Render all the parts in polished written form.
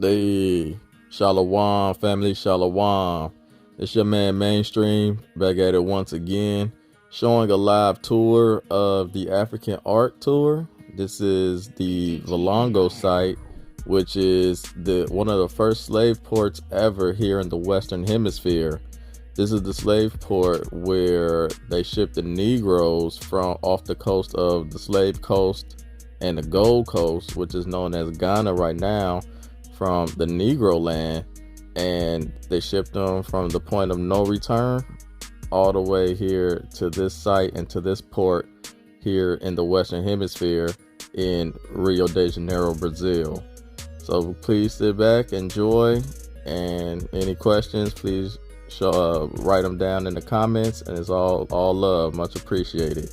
They Shalom, family, Shalom. It's your man Maine-Stream back at it once again, showing a live tour of the African Art Tour. This is the Valongo site, which is one of the first slave ports ever here in the Western Hemisphere. This is the slave port where they shipped the Negroes from off the coast of the Slave Coast and the Gold Coast, which is known as Ghana right now, from the Negroland, and they shipped them from the point of no return all the way here to this site and to this port here in the Western Hemisphere in Rio de Janeiro, Brazil. So please sit back, enjoy, and any questions, please write them down in the comments, and it's all love, much appreciated.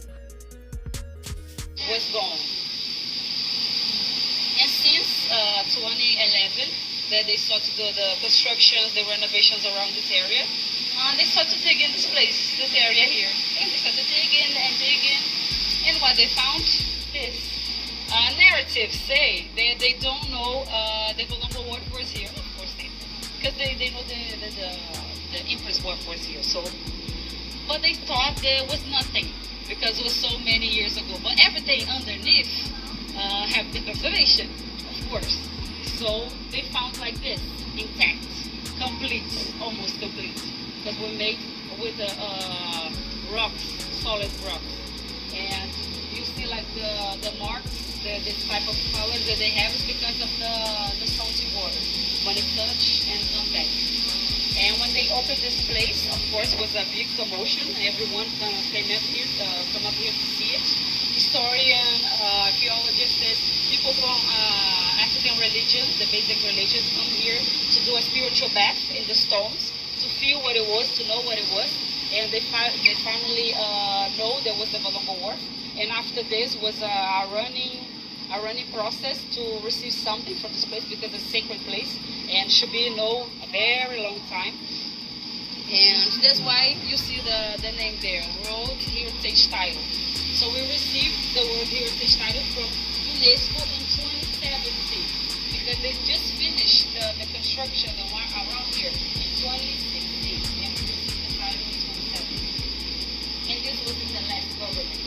What's going? And since 2011, that they start to do the constructions, the renovations around this area, they start to dig in this area here, and they start to dig in, and what they found is narratives say they don't know the Colombo workforce here, of course, because they know the Empress workforce here. So, but they thought there was nothing because it was so many years ago. But everything underneath have the preservation, of course. So they found like this, intact, complete, almost complete, because we're made with rocks, solid rocks, and you see like the marks, this type of colors that they have is because of the salty water when it touch and come back. And when they opened this place, of course, it was a big commotion. Everyone came up here to see it. Historian, archaeologists, people from African religions, the basic religions, come here to do a spiritual bath in the stones, to feel what it was, to know what it was. And they finally know there was the Valongo Wharf. And after this was a running process to receive something from this place, because it's a sacred place and should be known a very long time. And that's why you see the name there, World Heritage Title. So we received the World Heritage Title from UNESCO in 2017, because they just finished the construction around here in 2016, and we received the title in 2017. And this was in the last government.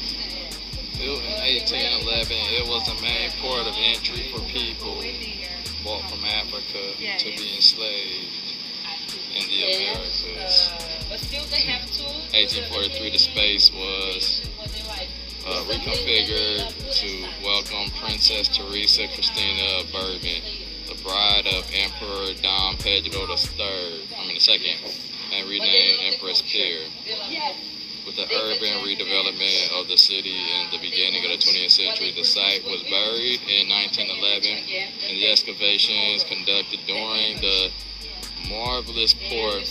In 1811, it was the main port of entry for people brought from Africa to be enslaved in the Americas. But still they have to. 1843, the space was reconfigured to welcome Princess Teresa Christina of Bourbon, the bride of Emperor Dom Pedro II, and renamed Empress Pierre. With the urban redevelopment of the city in the beginning of the 20th century, the site was buried in 1911, and the excavations conducted during the marvelous port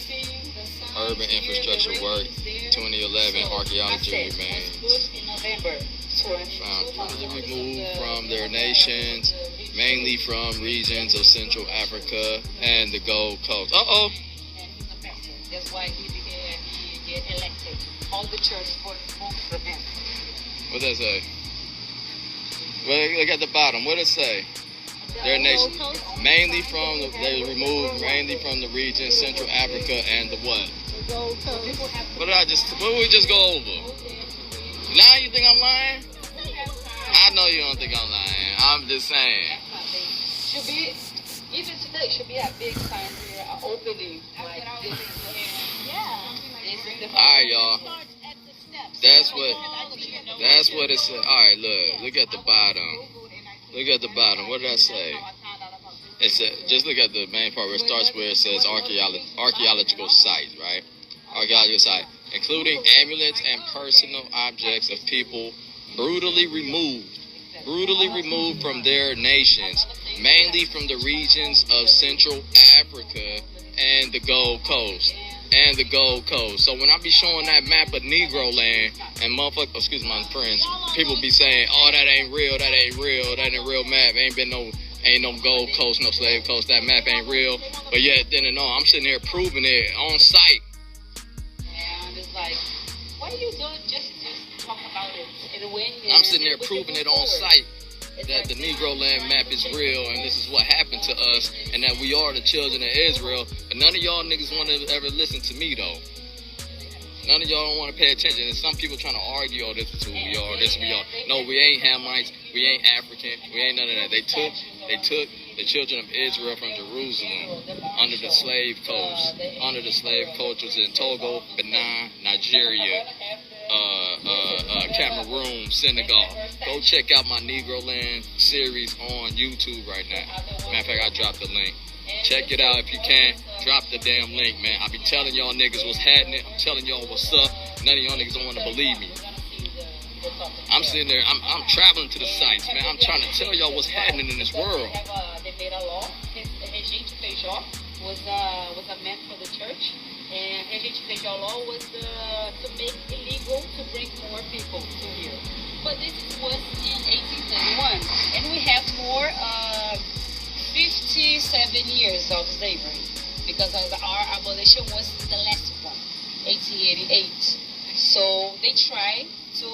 urban infrastructure work 2011 archaeology remains found firmly removed from their nations, mainly from regions of Central Africa and the Gold Coast. That's why he get elected. All the church voted for him. What does that say? Well, look at the bottom. What does it say? Their nation, they removed mainly from the region Central Africa and the what? The Gold Coast. What did we just go over? Now you think I'm lying? I know you don't think I'm lying. I'm just saying. Should be, even today, should be a big sign here, an opening like this. All right, y'all. That's what it said. All right, look at the bottom. Look at the bottom. What did I say? It said, just look at the main part where it starts, where it says archaeological site, right? Archaeological site, including amulets and personal objects of people brutally removed from their nations, mainly from the regions of Central Africa and the Gold Coast. So when I be showing that map of Negroland and excuse my friends, people be saying, oh, that ain't real map, ain't no Gold Coast, no Slave Coast, that map ain't real. But yet, I'm sitting here proving it on site. And it's like, why do you don't just talk about it? And when I'm sitting there proving it on site. that the Negroland map is real and this is what happened to us and that we are the children of Israel. But none of y'all niggas want to ever listen to me, though. None of y'all don't want to pay attention. And some people trying to argue, oh, this is who we are, this we are. No, we ain't Hammites, we ain't African, we ain't none of that. They took the children of Israel from Jerusalem under the slave coast. Under the slave coast was in Togo, Benin, Nigeria, Cameroon, Senegal. Go check out my Negroland series on YouTube right now. Matter of fact, I dropped the link. Check it out if you can. Drop the damn link, man. I be telling y'all niggas what's happening. I'm telling y'all what's up. None of y'all niggas don't want to believe me. I'm sitting there. I'm traveling to the sites, man. I'm trying to tell y'all what's happening in this world. They made a law. Regente Feijó was a man for the church, and Regente Feijó law was to make illegal to bring more people to here. But this was in 1831, and we have more 57 years of slavery because our abolition was the last one, 1888. So they tried to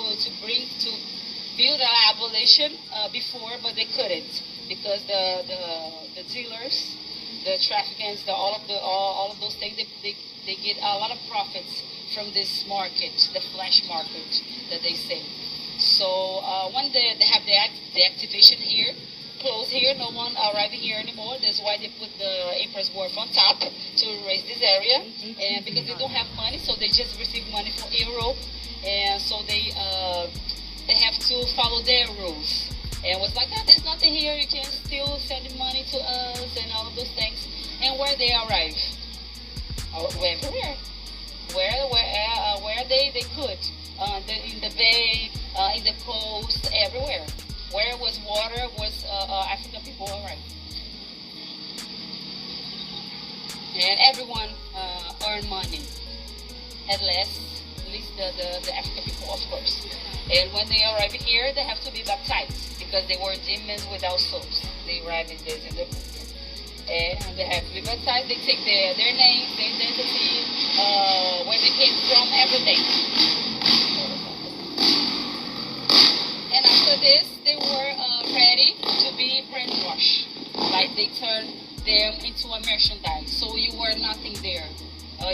build an abolition before, but they couldn't because the dealers, the traffickers, all of those things, they get a lot of profits from this market, the flash market that they say. So when they have the activation here, close here, no one arriving here anymore. That's why they put the Emperor's Wharf on top to raise this area, and because they don't have money, so they just receive money from Europe, and so they have to follow their rules. And was like, there's nothing here. You can still send money to us and all of those things. And where they arrive, everywhere, where they could, in the bay, in the coast, everywhere. Where was water, was African people arrived. And everyone earned money, at least the African people, of course. And when they arrive here, they have to be baptized because they were demons without souls. They arrive in the book. And they have to be baptized. They take their names, their identity, where they came from, everything. And after this, they were ready to be brainwashed. Like they turned them into a merchandise. So you were nothing there.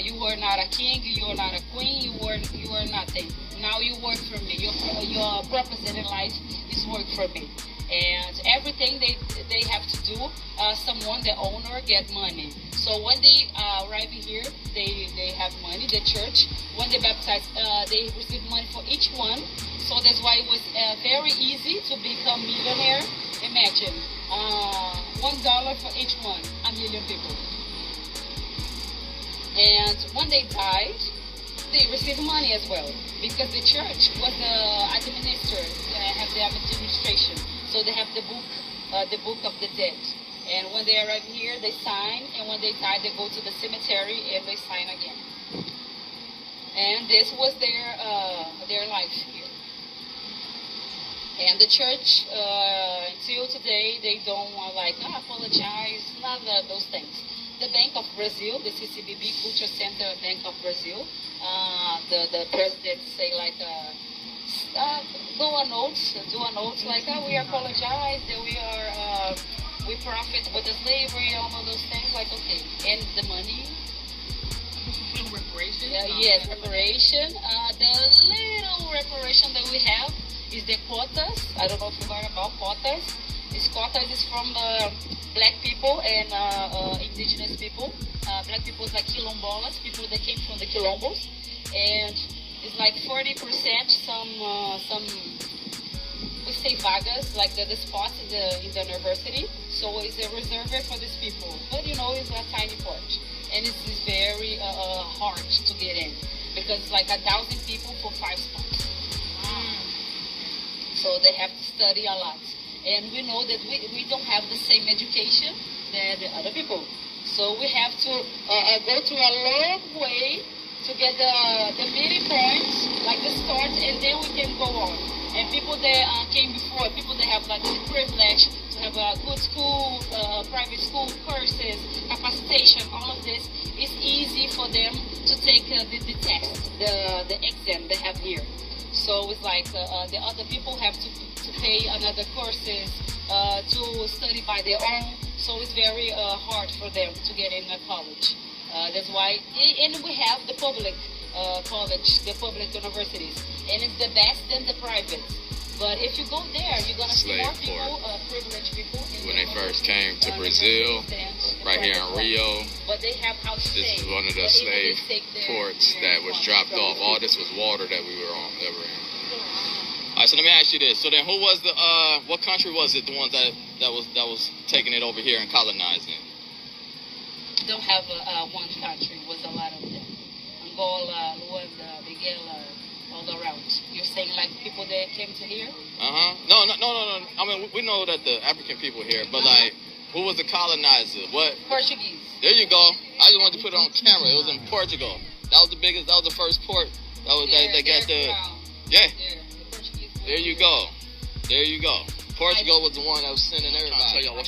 You were not a king. You were not a queen. You were nothing. Now you work for me. Your purpose in life is work for me. And everything they have to do, someone, the owner, get money. So when they arrive here, they have money, the church. When they baptize, they receive money for each one. So that's why it was very easy to become millionaire. Imagine, $1 for each one, 1 million people. And when they died, they received money as well because the church was administered, have the administration. So they have the book of the dead. And when they arrive here, they sign, and when they die, they go to the cemetery and they sign again. And this was their life here. And the church, until today, they don't apologize, none of those things. The Bank of Brazil, the CCBB, Culture Center Bank of Brazil, the president say do a note like, we apologize, that we profit with the slavery, all of those things, like, okay, and the money. Reparation? Yes, reparation. The little reparation that we have is the quotas. I don't know if you heard about quotas. This quotas is from black people and indigenous people. Black people is like quilombolas, people that came from the quilombos. And it's like 40%, some we say vagas, like the spots in the university. So it's a reserve for these people. But it's a tiny part. And it's very hard to get in because it's like 1,000 people for 5 spots. So they have to study a lot. And we know that we don't have the same education that the other people. So we have to go through a long way to get the meeting point, like the start, and then we can go on. And people that came before, people that have like the privilege to have a good school, private school courses, capacitation, all of this, it's easy for them to take the test, the exam they have here. So it's like the other people have to to pay another courses to study by their own. So it's very hard for them to get in college. That's why, and we have the public college, the public universities, and it's the best than the private. But if you go there, you're gonna see more people, privileged people. When they first came to Brazil, right here in Rio, but they have how to this is one of the slave ports that was dropped off. All this was water that we were on, that were in. All right, so let me ask you this. So then, who was the what country was it? The ones that was taking it over here and colonizing? Don't have one country. It was a lot of them. Angola, Rwanda, Miguel, all around. You're saying like people that came to here? No. I mean, we know that the African people here, but like, who was the colonizer? What? Portuguese. There you go. I just wanted to put it on camera. It was in Portugal. That was the biggest. That was the first port. That was they got the. Yeah. The Portuguese. There you go. There you go. Portugal was the one that was sending everybody.